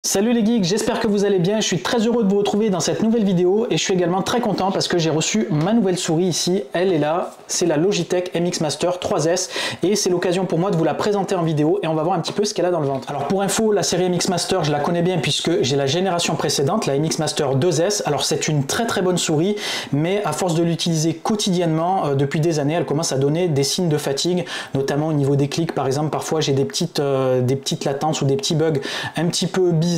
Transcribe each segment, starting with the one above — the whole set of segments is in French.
Salut les geeks, j'espère que vous allez bien, je suis très heureux de vous retrouver dans cette nouvelle vidéo et je suis également très content parce que j'ai reçu ma nouvelle souris ici, elle est là, c'est la Logitech MX Master 3S et c'est l'occasion pour moi de vous la présenter en vidéo et on va voir un petit peu ce qu'elle a dans le ventre. Alors pour info, la série MX Master je la connais bien puisque j'ai la génération précédente, la MX Master 2S, alors c'est une très bonne souris mais à force de l'utiliser quotidiennement depuis des années, elle commence à donner des signes de fatigue, notamment au niveau des clics par exemple, parfois j'ai des petites latences ou des petits bugs un petit peu bizarre.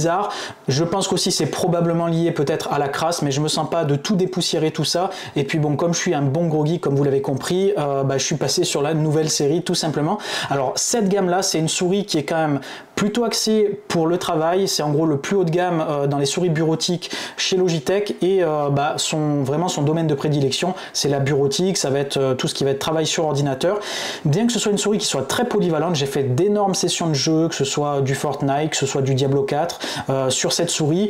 Je pense qu'aussi c'est probablement lié peut-être à la crasse, mais je me sens pas de tout dépoussiérer tout ça. Et puis bon, comme je suis un bon gros geek, comme vous l'avez compris, je suis passé sur la nouvelle série tout simplement. Alors cette gamme là, c'est une souris qui est quand même plutôt axé pour le travail, c'est en gros le plus haut de gamme dans les souris bureautiques chez Logitech et vraiment son domaine de prédilection c'est la bureautique, ça va être tout ce qui va être travail sur ordinateur. Bien que ce soit une souris qui soit très polyvalente, j'ai fait d'énormes sessions de jeu, que ce soit du Fortnite, que ce soit du Diablo 4 sur cette souris.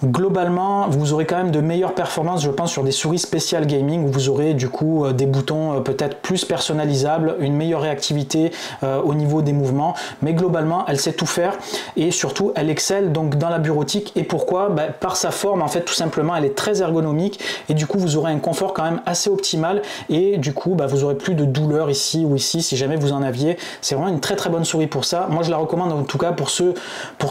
Globalement vous aurez quand même de meilleures performances je pense sur des souris spéciales gaming où vous aurez du coup des boutons peut-être plus personnalisables, une meilleure réactivité au niveau des mouvements, mais globalement elle sait tout faire et surtout elle excelle donc dans la bureautique. Et pourquoi? Par sa forme en fait, tout simplement elle est très ergonomique et du coup vous aurez un confort quand même assez optimal et du coup vous aurez plus de douleur ici ou ici si jamais vous en aviez. C'est vraiment une très bonne souris pour ça. Moi je la recommande en tout cas pour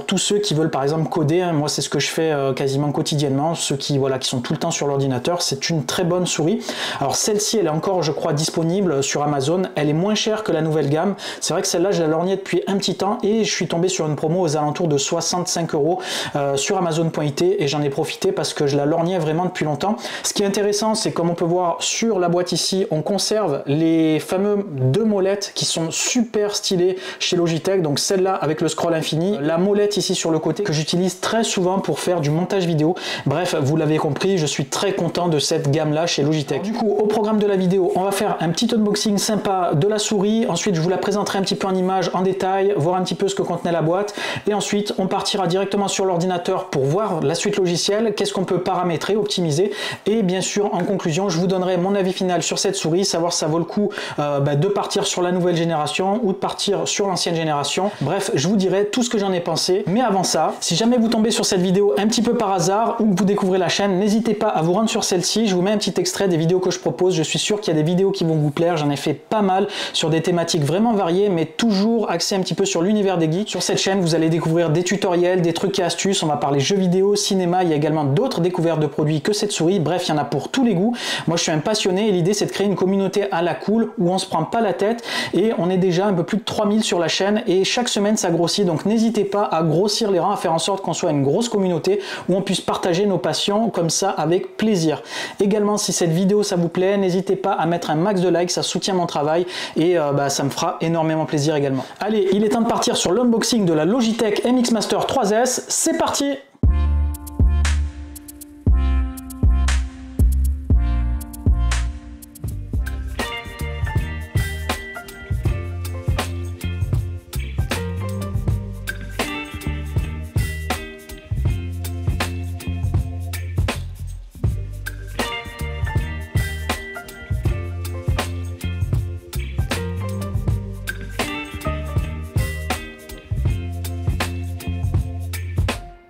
tous ceux qui veulent par exemple coder, hein. Moi c'est ce que je fais quasiment quotidiennement, ceux qui sont tout le temps sur l'ordinateur. C'est une très bonne souris. Alors celle-ci elle est encore je crois disponible sur Amazon, elle est moins chère que la nouvelle gamme. C'est vrai que celle-là je la lorgnais depuis un petit temps et je suis tombé sur une promo aux alentours de 65 € sur Amazon.it et j'en ai profité parce que je la lorgnais vraiment depuis longtemps. Ce qui est intéressant, c'est comme on peut voir sur la boîte ici, on conserve les fameux deux molettes qui sont super stylées chez Logitech. Donc celle-là avec le scroll infini, la molette ici sur le côté que j'utilise très souvent pour faire du montage vidéo. Bref, vous l'avez compris, je suis très content de cette gamme-là chez Logitech. Alors, du coup, au programme de la vidéo, on va faire un petit unboxing sympa de la souris. Ensuite, je vous la présenterai un petit peu en images, en détail, voir un petit peu ce que contenait la boîte et ensuite on partira directement sur l'ordinateur pour voir la suite logicielle, qu'est-ce qu'on peut paramétrer, optimiser et bien sûr en conclusion je vous donnerai mon avis final sur cette souris, savoir si ça vaut le coup de partir sur la nouvelle génération ou de partir sur l'ancienne génération. Bref, je vous dirai tout ce que j'en ai pensé, mais avant ça, si jamais vous tombez sur cette vidéo un petit peu par hasard ou que vous découvrez la chaîne, n'hésitez pas à vous rendre sur celle-ci, je vous mets un petit extrait des vidéos que je propose, je suis sûr qu'il y a des vidéos qui vont vous plaire, j'en ai fait pas mal sur des thématiques vraiment variées mais toujours axées un petit peu sur l'univers des geeks. Sur cette chaîne, vous allez découvrir des tutoriels, des trucs et astuces, on va parler jeux vidéo, cinéma, il y a également d'autres découvertes de produits que cette souris, bref, il y en a pour tous les goûts. Moi, je suis un passionné et l'idée, c'est de créer une communauté à la cool où on se prend pas la tête et on est déjà un peu plus de 3000 sur la chaîne et chaque semaine, ça grossit, donc n'hésitez pas à grossir les rangs, à faire en sorte qu'on soit une grosse communauté où on puisse partager nos passions comme ça avec plaisir. Également, si cette vidéo, ça vous plaît, n'hésitez pas à mettre un max de likes, ça soutient mon travail et ça me fera énormément plaisir également. Allez, il est temps de partir sur l'unboxing de la Logitech MX Master 3S, c'est parti!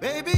Baby,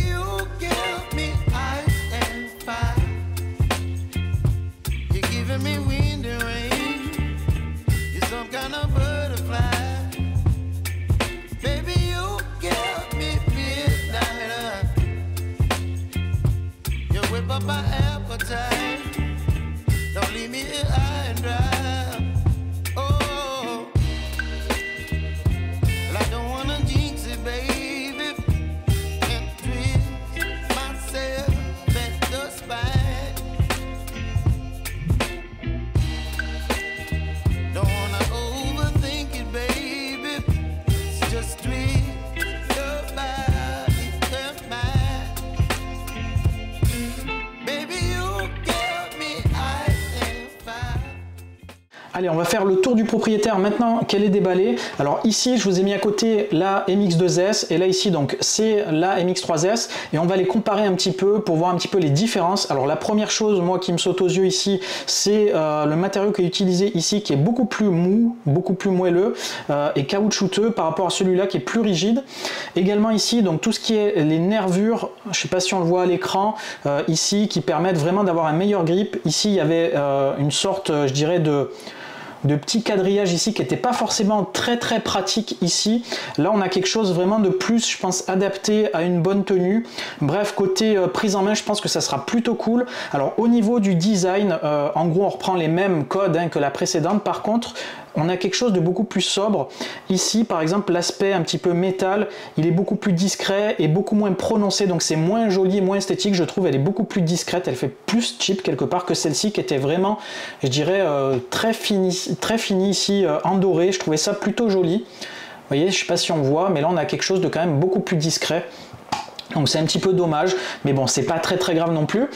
Allez, on va faire le tour du propriétaire maintenant qu'elle est déballée. Alors ici, je vous ai mis à côté la MX2S et là ici, donc c'est la MX3S et on va les comparer un petit peu pour voir un petit peu les différences. Alors la première chose, moi, qui me saute aux yeux ici, c'est le matériau qui est utilisé ici qui est beaucoup plus mou, beaucoup plus moelleux et caoutchouteux par rapport à celui-là qui est plus rigide. Également ici, donc tout ce qui est les nervures, je ne sais pas si on le voit à l'écran, ici, qui permettent vraiment d'avoir un meilleur grip. Ici, il y avait une sorte, je dirais, de petit quadrillage ici qui n'était pas forcément très pratique ici. Là on a quelque chose vraiment de plus, je pense, adapté à une bonne tenue. Bref, côté prise en main, je pense que ça sera plutôt cool. Alors au niveau du design, en gros on reprend les mêmes codes que la précédente. Par contre, on a quelque chose de beaucoup plus sobre. Ici, par exemple, l'aspect un petit peu métal, il est beaucoup plus discret et beaucoup moins prononcé. Donc c'est moins joli et moins esthétique, je trouve. Elle est beaucoup plus discrète, elle fait plus cheap quelque part que celle-ci qui était vraiment, je dirais, très fini ici en doré. Je trouvais ça plutôt joli. Vous voyez, je ne sais pas si on voit, mais là on a quelque chose de quand même beaucoup plus discret. Donc c'est un petit peu dommage, mais bon, c'est pas très grave non plus.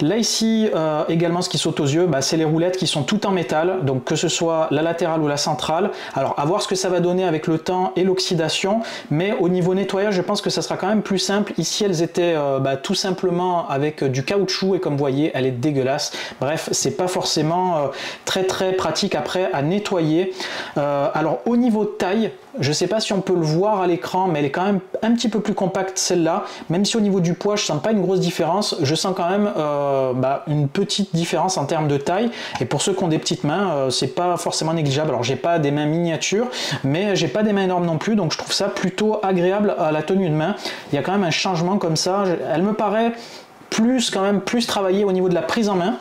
Là ici, également ce qui saute aux yeux, c'est les roulettes qui sont toutes en métal, donc que ce soit la latérale ou la centrale. Alors à voir ce que ça va donner avec le temps et l'oxydation, mais au niveau nettoyage, je pense que ça sera quand même plus simple. Ici, elles étaient tout simplement avec du caoutchouc, et comme vous voyez, elle est dégueulasse. Bref, c'est pas forcément très pratique après à nettoyer. Alors au niveau de taille, je sais pas si on peut le voir à l'écran, mais elle est quand même un petit peu plus compacte celle-là. Même si au niveau du poids, je sens pas une grosse différence, je sens quand même une petite différence en termes de taille. Et pour ceux qui ont des petites mains, c'est pas forcément négligeable. Alors j'ai pas des mains miniatures, mais j'ai pas des mains énormes non plus, donc je trouve ça plutôt agréable à la tenue de main. Il y a quand même un changement comme ça. Elle me paraît quand même plus travaillé au niveau de la prise en main.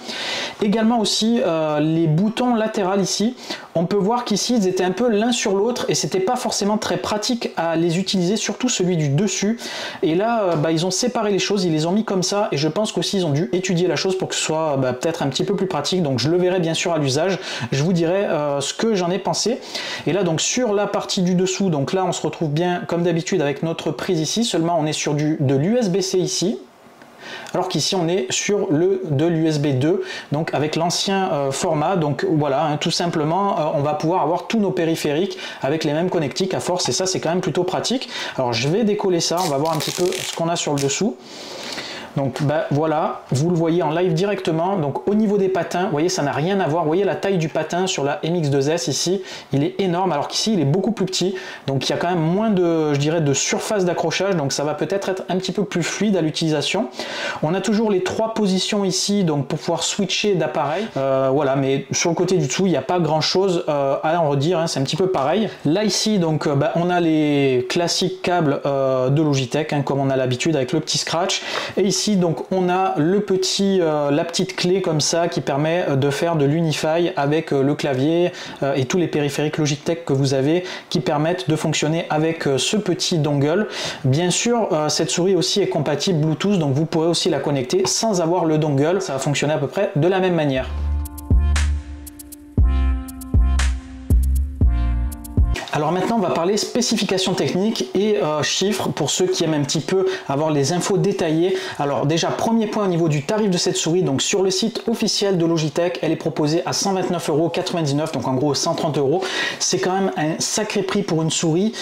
Également aussi les boutons latéraux ici, on peut voir qu'ici ils étaient un peu l'un sur l'autre et c'était pas forcément très pratique à les utiliser, surtout celui du dessus. Et là ils ont séparé les choses, ils les ont mis comme ça et je pense qu'aussi ils ont dû étudier la chose pour que ce soit peut-être un petit peu plus pratique. Donc je le verrai bien sûr à l'usage, je vous dirai ce que j'en ai pensé. Et là donc sur la partie du dessous, donc là on se retrouve bien comme d'habitude avec notre prise ici, seulement on est sur de l'USB-C ici, alors qu'ici on est sur de l'USB 2, donc avec l'ancien format. Donc voilà, tout simplement on va pouvoir avoir tous nos périphériques avec les mêmes connectiques à force, et ça c'est quand même plutôt pratique. Alors je vais décoller ça, on va voir un petit peu ce qu'on a sur le dessous. Donc voilà, vous le voyez en live directement. Donc au niveau des patins, vous voyez, ça n'a rien à voir. Vous voyez la taille du patin sur la MX2S ici, il est énorme, alors qu'ici il est beaucoup plus petit. Donc il y a quand même moins de, je dirais, de surface d'accrochage, donc ça va peut-être être un petit peu plus fluide à l'utilisation. On a toujours les 3 positions ici, donc pour pouvoir switcher d'appareil. Voilà, mais sur le côté du dessous, il n'y a pas grand chose à en redire, c'est un petit peu pareil. Là ici, donc on a les classiques câbles de Logitech, comme on a l'habitude avec le petit scratch. Et ici, donc on a la petite clé comme ça qui permet de faire de l'Unify avec le clavier et tous les périphériques Logitech que vous avez qui permettent de fonctionner avec ce petit dongle. Bien sûr, cette souris aussi est compatible Bluetooth, donc vous pourrez aussi la connecter sans avoir le dongle. Ça va fonctionner à peu près de la même manière. Alors maintenant on va parler spécifications techniques et chiffres pour ceux qui aiment un petit peu avoir les infos détaillées. Alors déjà, premier point au niveau du tarif de cette souris, donc sur le site officiel de Logitech, elle est proposée à 129,99 €, donc en gros 130 €. C'est quand même un sacré prix pour une souris,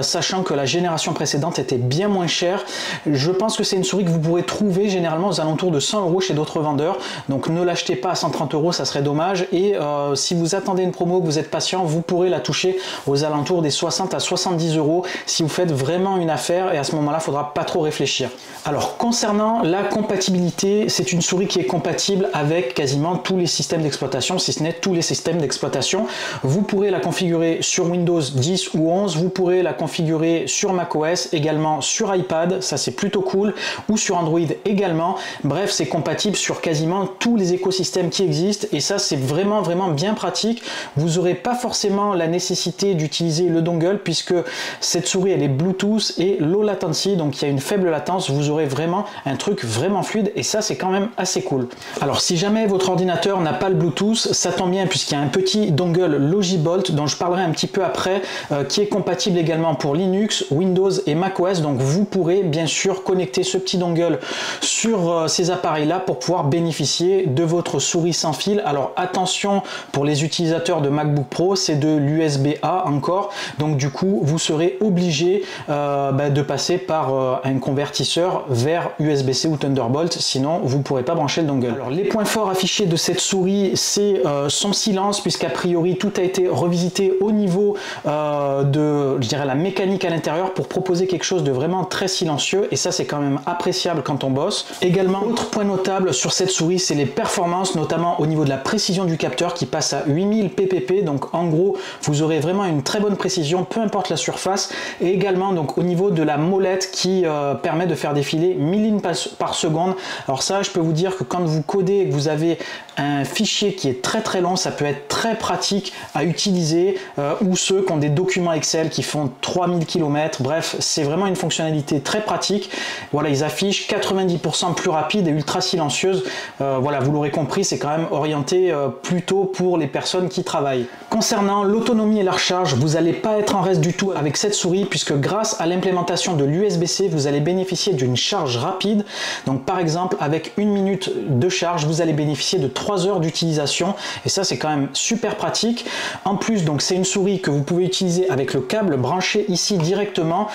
sachant que la génération précédente était bien moins chère. Je pense que c'est une souris que vous pourrez trouver généralement aux alentours de 100 € chez d'autres vendeurs, donc ne l'achetez pas à 130 €, ça serait dommage. Et si vous attendez une promo, que vous êtes patient, vous pourrez la toucher aux alentours des 60 à 70 € si vous faites vraiment une affaire, et à ce moment là il faudra pas trop réfléchir. Alors concernant la compatibilité, c'est une souris qui est compatible avec quasiment tous les systèmes d'exploitation, si ce n'est tous les systèmes d'exploitation. Vous pourrez la configurer sur Windows 10 ou 11, vous pourrez la configurer sur macOS, également sur iPad, ça c'est plutôt cool, ou sur Android également. Bref, c'est compatible sur quasiment tous les écosystèmes qui existent, et ça c'est vraiment bien pratique. Vous n'aurez pas forcément la nécessité d'utiliser utiliser le dongle puisque cette souris elle est Bluetooth et low latency, donc il y a une faible latence, vous aurez vraiment un truc vraiment fluide et ça c'est quand même assez cool. Alors si jamais votre ordinateur n'a pas le Bluetooth, ça tombe bien puisqu'il y a un petit dongle Logibolt dont je parlerai un petit peu après qui est compatible également pour Linux, Windows et macOS, donc vous pourrez bien sûr connecter ce petit dongle sur ces appareils là pour pouvoir bénéficier de votre souris sans fil. Alors attention pour les utilisateurs de MacBook Pro, c'est de l'USB-A encore, donc du coup vous serez obligé de passer par un convertisseur vers USB-C ou Thunderbolt, sinon vous ne pourrez pas brancher le dongle. Alors les points forts affichés de cette souris, c'est son silence, puisqu'a priori tout a été revisité au niveau de, je dirais, la mécanique à l'intérieur pour proposer quelque chose de vraiment très silencieux, et ça c'est quand même appréciable quand on bosse. Également, autre point notable sur cette souris, c'est les performances, notamment au niveau de la précision du capteur qui passe à 8000 ppp, donc en gros vous aurez vraiment une très bonne précision peu importe la surface, et également donc au niveau de la molette qui permet de faire défiler 1000 lignes par seconde. Alors ça, je peux vous dire que quand vous codez et que vous avez un fichier qui est très long, ça peut être très pratique à utiliser, ou ceux qui ont des documents Excel qui font 3000 km, bref, c'est vraiment une fonctionnalité très pratique. Voilà, ils affichent 90% plus rapide et ultra silencieuse. Voilà, vous l'aurez compris, c'est quand même orienté plutôt pour les personnes qui travaillent. Concernant l'autonomie et la recharge, vous n'allez pas être en reste du tout avec cette souris, puisque grâce à l'implémentation de l'USB-C, vous allez bénéficier d'une charge rapide. Donc par exemple, avec 1 minute de charge, vous allez bénéficier de 3 heures d'utilisation, et ça c'est quand même super pratique. En plus, donc c'est une souris que vous pouvez utiliser avec le câble branché ici directement,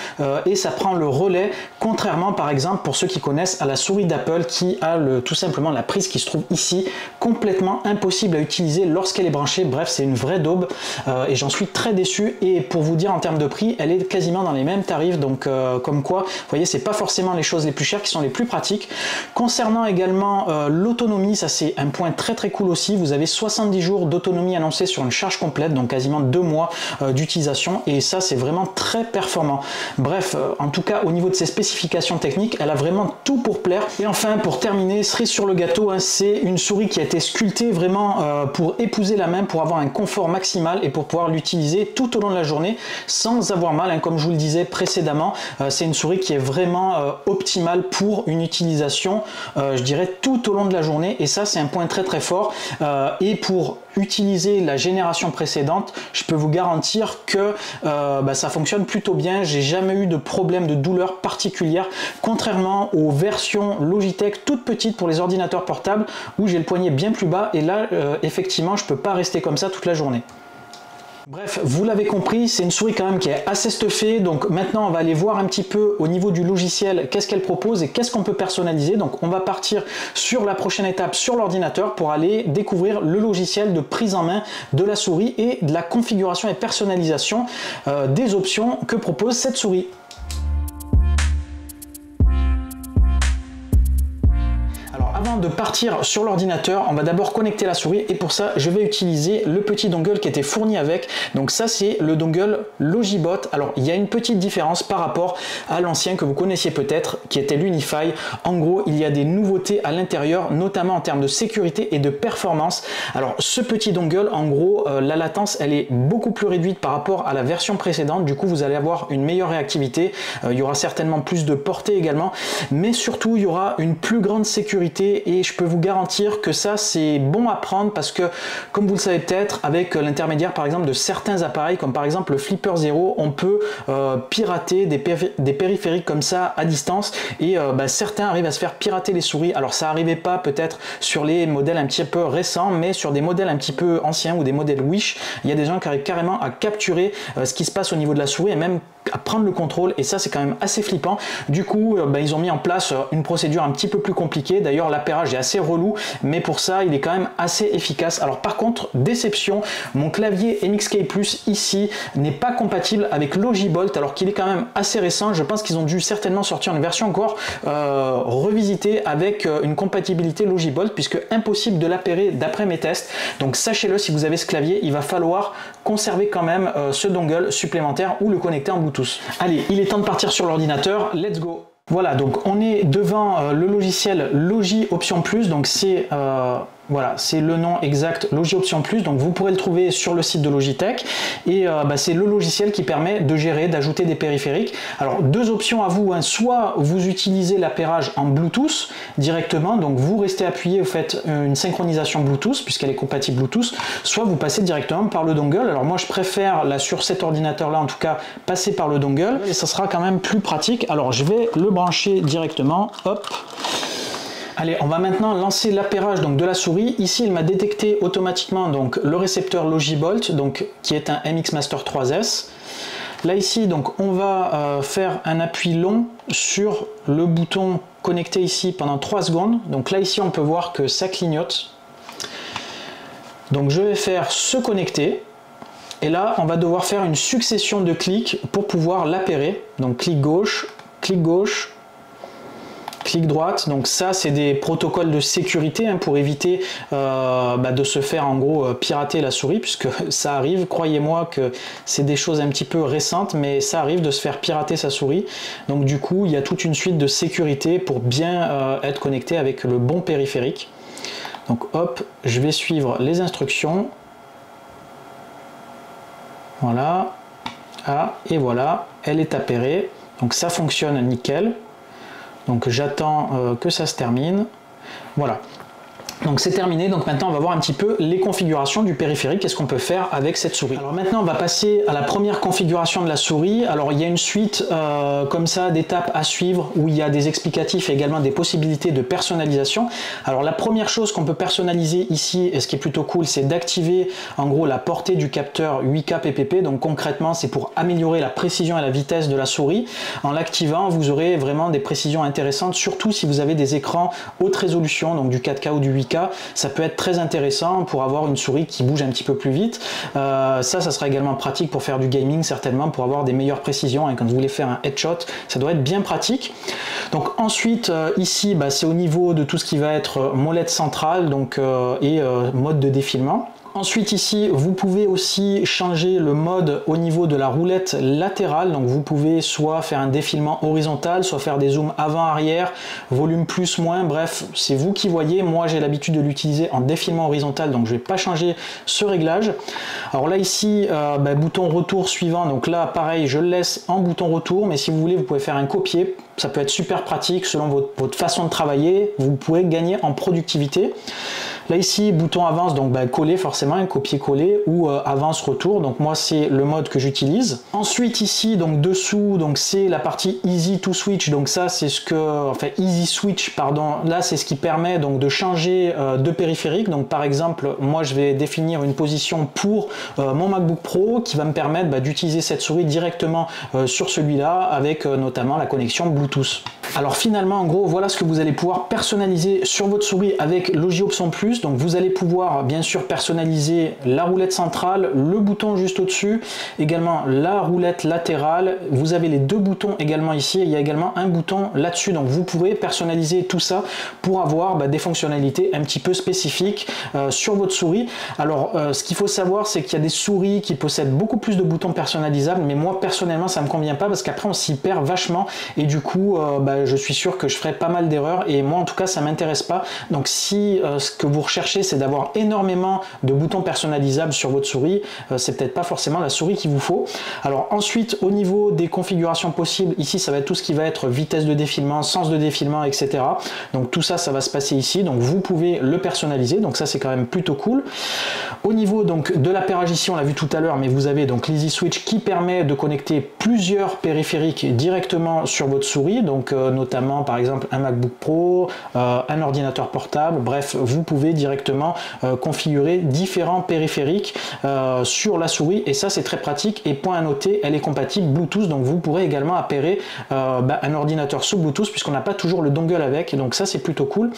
et ça prend le relais, contrairement par exemple pour ceux qui connaissent à la souris d'Apple qui a tout simplement la prise qui se trouve ici, complètement impossible à utiliser lorsqu'elle est branchée. Bref, c'est une vraie daube, et j'en suis très déçu. Et pour vous dire, en termes de prix, elle est quasiment dans les mêmes tarifs, donc comme quoi, vous voyez, c'est pas forcément les choses les plus chères qui sont les plus pratiques. Concernant également l'autonomie, ça c'est un point très cool aussi. Vous avez 70 jours d'autonomie annoncée sur une charge complète, donc quasiment 2 mois d'utilisation, et ça c'est vraiment très performant. Bref, en tout cas au niveau de ses spécifications techniques, elle a vraiment tout pour plaire. Et enfin, pour terminer, cerise sur le gâteau, hein, c'est une souris qui a été sculptée vraiment pour épouser la main, pour avoir un confort maximal et pour pouvoir l'utiliser tout au long de la journée sans avoir mal, hein, comme je vous le disais précédemment. C'est une souris qui est vraiment optimale pour une utilisation, je dirais, tout au long de la journée, et ça c'est un point très fort. Et pour utiliser la génération précédente, je peux vous garantir que ça fonctionne plutôt bien. J'ai jamais eu de problème de douleur particulière, contrairement aux versions Logitech toutes petites pour les ordinateurs portables où j'ai le poignet bien plus bas, et là effectivement je peux pas rester comme ça toute la journée. Bref, vous l'avez compris, c'est une souris quand même qui est assez stuffée. Donc maintenant on va aller voir un petit peu au niveau du logiciel qu'est-ce qu'elle propose et qu'est-ce qu'on peut personnaliser. Donc on va partir sur la prochaine étape sur l'ordinateur pour aller découvrir le logiciel de prise en main de la souris et de la configuration et personnalisation des options que propose cette souris. Avant de partir sur l'ordinateur, on va d'abord connecter la souris, et pour ça je vais utiliser le petit dongle qui était fourni avec. Donc ça c'est le dongle Logibot. Alors il y a une petite différence par rapport à l'ancien que vous connaissiez peut-être qui était l'Unify. En gros, il y a des nouveautés à l'intérieur, notamment en termes de sécurité et de performance. Alors ce petit dongle, en gros, la latence elle est beaucoup plus réduite par rapport à la version précédente. Du coup vous allez avoir une meilleure réactivité, il y aura certainement plus de portée également, mais surtout il y aura une plus grande sécurité. Et je peux vous garantir que ça c'est bon à prendre, parce que comme vous le savez peut-être, avec l'intermédiaire par exemple de certains appareils comme par exemple le Flipper Zero, on peut pirater des périphériques comme ça à distance, et certains arrivent à se faire pirater les souris. Alors ça n'arrivait pas peut-être sur les modèles un petit peu récents, mais sur des modèles un petit peu anciens ou des modèles Wish, il y a des gens qui arrivent carrément à capturer ce qui se passe au niveau de la souris et même à prendre le contrôle, et ça c'est quand même assez flippant. Du coup ils ont mis en place une procédure un petit peu plus compliquée. D'ailleurs l'appairage est assez relou, mais pour ça il est quand même assez efficace. Alors par contre, déception, mon clavier MXK Plus ici n'est pas compatible avec Logibolt, alors qu'il est quand même assez récent. Je pense qu'ils ont dû certainement sortir une version encore revisitée avec une compatibilité Logibolt, puisque impossible de l'appairer d'après mes tests. Donc sachez-le, si vous avez ce clavier, il va falloir conserver quand même ce dongle supplémentaire ou le connecter en Bluetooth. Allez, il est temps de partir sur l'ordinateur, let's go! Voilà, donc on est devant le logiciel Logi Option Plus, donc c'est Voilà, c'est le nom exact Logioption Plus, donc vous pourrez le trouver sur le site de Logitech et c'est le logiciel qui permet de gérer, d'ajouter des périphériques. Alors deux options à vous, hein. Soit vous utilisez l'appairage en Bluetooth directement, donc vous restez appuyé, vous faites une synchronisation Bluetooth puisqu'elle est compatible Bluetooth, soit vous passez directement par le dongle. Alors moi je préfère, là sur cet ordinateur là en tout cas, passer par le dongle et ça sera quand même plus pratique. Alors je vais le brancher directement, hop. Allez, on va maintenant lancer l'appairage de la souris. Ici, il m'a détecté automatiquement donc le récepteur Logibolt, donc qui est un MX Master 3S. Là ici, donc on va faire un appui long sur le bouton connecté ici pendant 3 secondes. Donc là ici, on peut voir que ça clignote. Donc je vais faire se connecter. Et là, on va devoir faire une succession de clics pour pouvoir l'appairer. Donc clic gauche, clic droite. Donc ça c'est des protocoles de sécurité hein, pour éviter de se faire en gros pirater la souris, puisque ça arrive, croyez-moi que c'est des choses un petit peu récentes, mais ça arrive de se faire pirater sa souris. Donc du coup il y a toute une suite de sécurité pour bien être connecté avec le bon périphérique. Donc hop, je vais suivre les instructions. Voilà, et voilà, elle est appairée. Donc ça fonctionne nickel. Donc j'attends que ça se termine. Voilà. Donc c'est terminé, donc maintenant on va voir un petit peu les configurations du périphérique, qu'est-ce qu'on peut faire avec cette souris. Alors maintenant on va passer à la première configuration de la souris. Alors il y a une suite comme ça d'étapes à suivre où il y a des explicatifs et également des possibilités de personnalisation. Alors la première chose qu'on peut personnaliser ici, et ce qui est plutôt cool, c'est d'activer en gros la portée du capteur 8K PPP. Donc concrètement c'est pour améliorer la précision et la vitesse de la souris. En l'activant vous aurez vraiment des précisions intéressantes, surtout si vous avez des écrans haute résolution, donc du 4K ou du 8K. Ça peut être très intéressant pour avoir une souris qui bouge un petit peu plus vite. Ça sera également pratique pour faire du gaming certainement, pour avoir des meilleures précisions. Et quand vous voulez faire un headshot, ça doit être bien pratique. Donc ensuite, ici, c'est au niveau de tout ce qui va être molette centrale donc, et mode de défilement. Ensuite ici, vous pouvez aussi changer le mode au niveau de la roulette latérale. Donc vous pouvez soit faire un défilement horizontal, soit faire des zooms avant-arrière, volume plus, moins, bref, c'est vous qui voyez. Moi j'ai l'habitude de l'utiliser en défilement horizontal, donc je ne vais pas changer ce réglage. Alors là ici, bouton retour suivant, donc là pareil, je le laisse en bouton retour, mais si vous voulez, vous pouvez faire un copier. Ça peut être super pratique selon votre façon de travailler, vous pouvez gagner en productivité. Là ici, bouton avance, donc coller forcément, un copier-coller ou avance retour. Donc moi c'est le mode que j'utilise. Ensuite ici, donc dessous, donc c'est la partie easy to switch. Donc ça c'est ce que, enfin easy switch pardon. Là c'est ce qui permet donc de changer de périphérique. Donc par exemple, moi je vais définir une position pour mon MacBook Pro qui va me permettre d'utiliser cette souris directement sur celui-là avec notamment la connexion Bluetooth. Alors finalement, en gros, voilà ce que vous allez pouvoir personnaliser sur votre souris avec Logioption Plus. Donc vous allez pouvoir bien sûr personnaliser la roulette centrale, le bouton juste au-dessus, également la roulette latérale. Vous avez les deux boutons également ici, et il y a également un bouton là-dessus. Donc vous pourrez personnaliser tout ça pour avoir des fonctionnalités un petit peu spécifiques sur votre souris. Alors ce qu'il faut savoir, c'est qu'il y a des souris qui possèdent beaucoup plus de boutons personnalisables, mais moi personnellement ça me convient pas parce qu'après on s'y perd vachement et du coup je suis sûr que je ferai pas mal d'erreurs et moi en tout cas ça m'intéresse pas. Donc si ce que vous recherchez c'est d'avoir énormément de boutons personnalisables sur votre souris, c'est peut-être pas forcément la souris qu'il vous faut. Alors ensuite au niveau des configurations possibles, ici ça va être tout ce qui va être vitesse de défilement, sens de défilement, etc. Donc tout ça, ça va se passer ici, donc vous pouvez le personnaliser, donc ça c'est quand même plutôt cool. Au niveau donc de l'appairage ici, on l'a vu tout à l'heure, mais vous avez donc l'Easy Switch qui permet de connecter plusieurs périphériques directement sur votre souris, donc notamment par exemple un MacBook Pro, un ordinateur portable, bref, vous pouvez directement configurer différents périphériques sur la souris et ça c'est très pratique. Et point à noter, elle est compatible Bluetooth, donc vous pourrez également appairer un ordinateur sous Bluetooth puisqu'on n'a pas toujours le dongle avec, et donc ça c'est plutôt cool.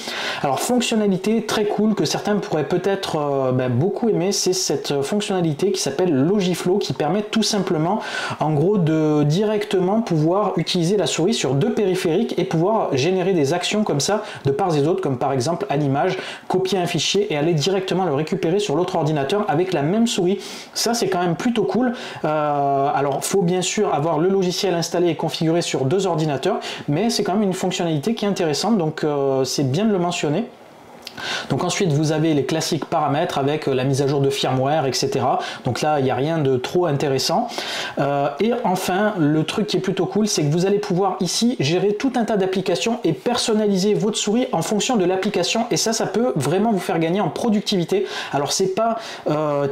Alors fonctionnalité très cool que certains pourraient peut-être beaucoup aimer, c'est cette fonctionnalité qui s'appelle Logiflow qui permet tout simplement en gros de directement pouvoir utiliser la souris sur deux périphériques et pouvoir générer des actions comme ça de part et d'autre, comme par exemple à l'image, copier un fichier et aller directement le récupérer sur l'autre ordinateur avec la même souris. Ça c'est quand même plutôt cool. Alors faut bien sûr avoir le logiciel installé et configuré sur deux ordinateurs, mais c'est quand même une fonctionnalité qui est intéressante, donc c'est bien de le mentionner. Donc ensuite vous avez les classiques paramètres avec la mise à jour de firmware, etc. Donc là il n'y a rien de trop intéressant. Et enfin le truc qui est plutôt cool, c'est que vous allez pouvoir ici gérer tout un tas d'applications et personnaliser votre souris en fonction de l'application, et ça peut vraiment vous faire gagner en productivité. Alors c'est pas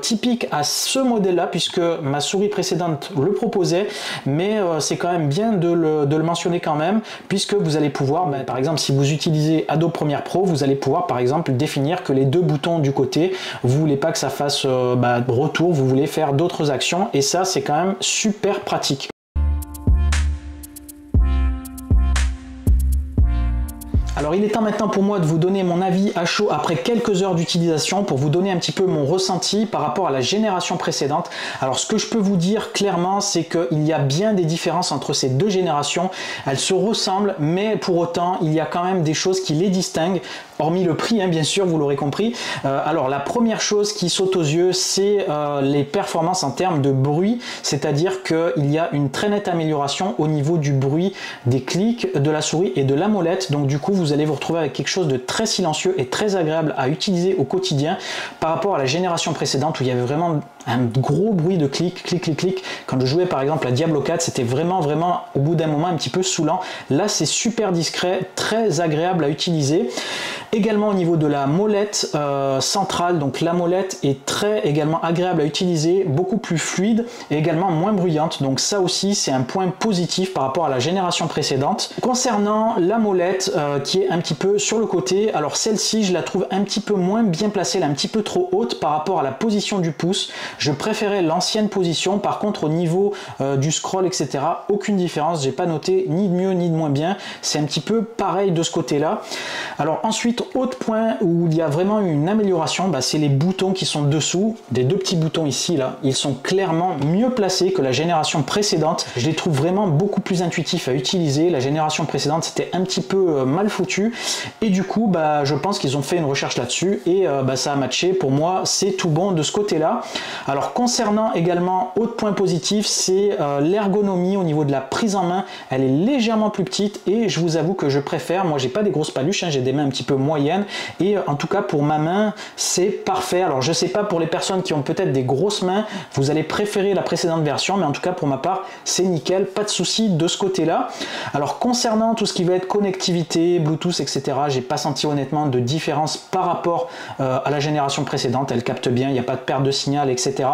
typique à ce modèle là puisque ma souris précédente le proposait, mais c'est quand même bien de le mentionner quand même, puisque vous allez pouvoir, par exemple si vous utilisez Adobe Premiere Pro, vous allez pouvoir par exemple définir que les deux boutons du côté, vous voulez pas que ça fasse retour, vous voulez faire d'autres actions, et ça c'est quand même super pratique. Alors il est temps maintenant pour moi de vous donner mon avis à chaud après quelques heures d'utilisation, pour vous donner un petit peu mon ressenti par rapport à la génération précédente. Alors ce que je peux vous dire clairement, c'est qu'il y a bien des différences entre ces deux générations. Elles se ressemblent, mais pour autant il y a quand même des choses qui les distinguent, hormis le prix, bien sûr, vous l'aurez compris. Alors la première chose qui saute aux yeux, c'est les performances en termes de bruit, c'est-à-dire qu'il y a une très nette amélioration au niveau du bruit des clics de la souris et de la molette. Donc du coup vous allez vous retrouver avec quelque chose de très silencieux et très agréable à utiliser au quotidien, par rapport à la génération précédente où il y avait vraiment un gros bruit de clic, clic, clic, clic. Quand je jouais par exemple à Diablo 4, c'était vraiment au bout d'un moment un petit peu saoulant. Là c'est super discret, très agréable à utiliser. Également au niveau de la molette centrale, donc la molette est très également agréable à utiliser, beaucoup plus fluide et également moins bruyante. Donc ça aussi c'est un point positif par rapport à la génération précédente. Concernant la molette qui est un petit peu sur le côté, alors celle-ci je la trouve un petit peu moins bien placée, elle est un petit peu trop haute par rapport à la position du pouce. Je préférais l'ancienne position. Par contre au niveau du scroll, etc., aucune différence, j'ai pas noté ni de mieux ni de moins bien, c'est un petit peu pareil de ce côté là. Alors ensuite, autre point où il y a vraiment une amélioration, c'est les boutons qui sont dessous, des deux petits boutons ici là, ils sont clairement mieux placés que la génération précédente. Je les trouve vraiment beaucoup plus intuitifs à utiliser. La génération précédente c'était un petit peu mal foutu, et du coup je pense qu'ils ont fait une recherche là-dessus, et ça a matché. Pour moi c'est tout bon de ce côté là. Alors concernant également, autre point positif, c'est l'ergonomie au niveau de la prise en main. Elle est légèrement plus petite, et je vous avoue que je préfère, moi j'ai pas des grosses paluches, j'ai des mains un petit peu moyennes, et en tout cas pour ma main c'est parfait. Alors je sais pas pour les personnes qui ont peut-être des grosses mains, vous allez préférer la précédente version, mais en tout cas pour ma part c'est nickel, pas de souci de ce côté là. Alors concernant tout ce qui va être connectivité, Bluetooth, etc., j'ai pas senti honnêtement de différence par rapport à la génération précédente. Elle capte bien, il n'y a pas de perte de signal, etc.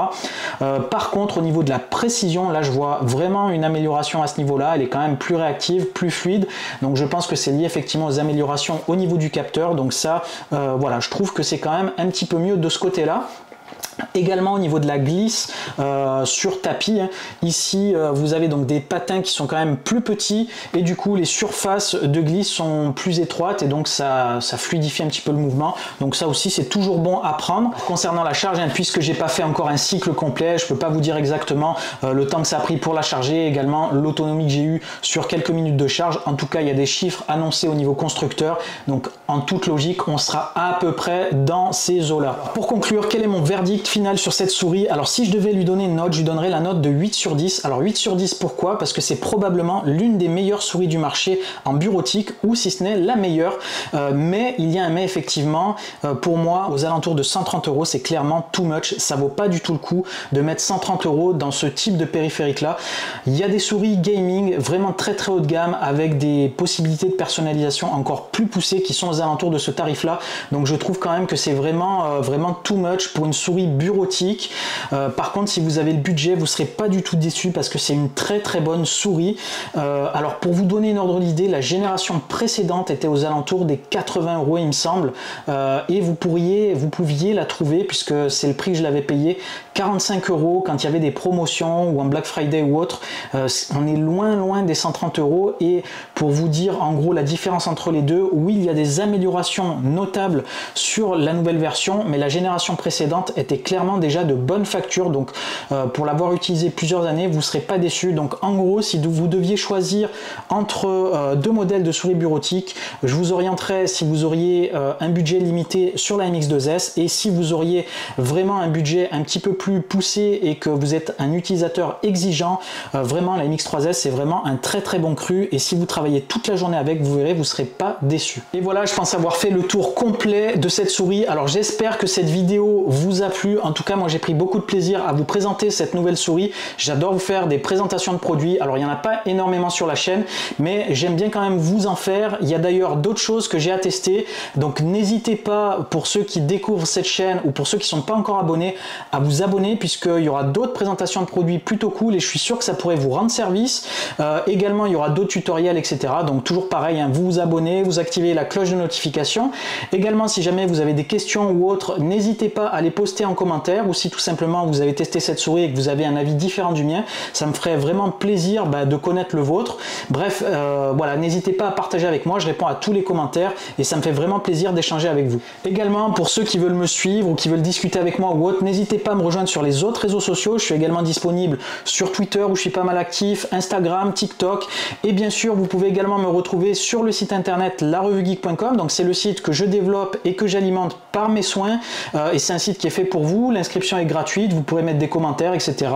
Par contre au niveau de la précision, là je vois vraiment une amélioration à ce niveau là, elle est quand même plus réactive, plus fluide, donc je pense que c'est lié effectivement aux améliorations au niveau du capteur. Donc ça voilà, je trouve que c'est quand même un petit peu mieux de ce côté là. Également au niveau de la glisse sur tapis, ici vous avez donc des patins qui sont quand même plus petits, et du coup les surfaces de glisse sont plus étroites, et donc ça fluidifie un petit peu le mouvement. Donc ça aussi c'est toujours bon à prendre. Concernant la charge, puisque j'ai pas fait encore un cycle complet, je peux pas vous dire exactement le temps que ça a pris pour la charger, également l'autonomie que j'ai eu sur quelques minutes de charge. En tout cas il y a des chiffres annoncés au niveau constructeur, donc en toute logique on sera à peu près dans ces eaux là. Pour conclure, quel est mon verdict final sur cette souris? Alors si je devais lui donner une note, je lui donnerais la note de 8 sur 10. Alors 8 sur 10 pourquoi? Parce que c'est probablement l'une des meilleures souris du marché en bureautique, ou si ce n'est la meilleure, mais il y a un mais effectivement, pour moi aux alentours de 130 €, c'est clairement too much. Ça vaut pas du tout le coup de mettre 130 € dans ce type de périphérique là. Il y a des souris gaming vraiment très haut de gamme avec des possibilités de personnalisation encore plus poussées qui sont aux alentours de ce tarif là, donc je trouve quand même que c'est vraiment too much pour une souris bureautique. Par contre si vous avez le budget, vous serez pas du tout déçu parce que c'est une très bonne souris. Alors pour vous donner une ordre d'idée, la génération précédente était aux alentours des 80 € il me semble, et vous pouviez la trouver, puisque c'est le prix que je l'avais payé, 45 € quand il y avait des promotions ou un Black Friday ou autre. On est loin des 130 €, et pour vous dire en gros la différence entre les deux, oui il y a des améliorations notables sur la nouvelle version, mais la génération précédente était clairement déjà de bonne facture, donc pour l'avoir utilisé plusieurs années, vous ne serez pas déçu. Donc en gros, si vous deviez choisir entre deux modèles de souris bureautique, je vous orienterais si vous auriez un budget limité sur la MX2S, et si vous auriez vraiment un budget un petit peu plus poussé et que vous êtes un utilisateur exigeant, vraiment la MX3S c'est vraiment un très très bon cru, et si vous travaillez toute la journée avec, vous verrez, vous ne serez pas déçu. Et voilà, je pense avoir fait le tour complet de cette souris. Alors j'espère que cette vidéo vous a plu. En tout cas, moi j'ai pris beaucoup de plaisir à vous présenter cette nouvelle souris. J'adore vous faire des présentations de produits. Alors il n'y en a pas énormément sur la chaîne, mais j'aime bien quand même vous en faire. Il y a d'ailleurs d'autres choses que j'ai à tester, donc n'hésitez pas, pour ceux qui découvrent cette chaîne ou pour ceux qui ne sont pas encore abonnés, à vous abonner, puisqu'il y aura d'autres présentations de produits plutôt cool et je suis sûr que ça pourrait vous rendre service. Également, il y aura d'autres tutoriels, etc. Donc toujours pareil, hein, vous vous abonnez, vous activez la cloche de notification. Également, si jamais vous avez des questions ou autres, n'hésitez pas à les poster en commentaire, ou si tout simplement vous avez testé cette souris et que vous avez un avis différent du mien, ça me ferait vraiment plaisir de connaître le vôtre. Bref, voilà, n'hésitez pas à partager avec moi, je réponds à tous les commentaires et ça me fait vraiment plaisir d'échanger avec vous. Également, pour ceux qui veulent me suivre ou qui veulent discuter avec moi ou autre, n'hésitez pas à me rejoindre sur les autres réseaux sociaux. Je suis également disponible sur Twitter où je suis pas mal actif, Instagram, TikTok, et bien sûr vous pouvez également me retrouver sur le site internet larevuegeek.com. donc c'est le site que je développe et que j'alimente par mes soins, et c'est un site qui est fait pour vous. L'inscription est gratuite, vous pourrez mettre des commentaires, etc.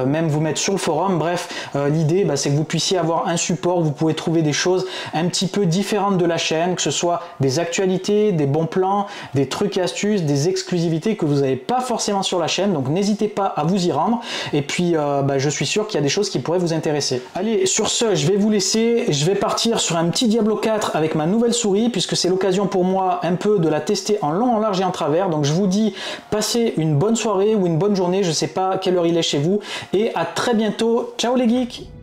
Même vous mettre sur le forum. Bref, l'idée c'est que vous puissiez avoir un support où vous pouvez trouver des choses un petit peu différentes de la chaîne, que ce soit des actualités, des bons plans, des trucs et astuces, des exclusivités que vous n'avez pas forcément sur la chaîne. Donc n'hésitez pas à vous y rendre, et puis je suis sûr qu'il y a des choses qui pourraient vous intéresser. Allez, sur ce, je vais vous laisser. Je vais partir sur un petit Diablo 4 avec ma nouvelle souris, puisque c'est l'occasion pour moi un peu de la tester en long, en large et en travers. Donc je vous dis, passez une bonne soirée ou une bonne journée, je ne sais pas quelle heure il est chez vous, et à très bientôt. Ciao les geeks!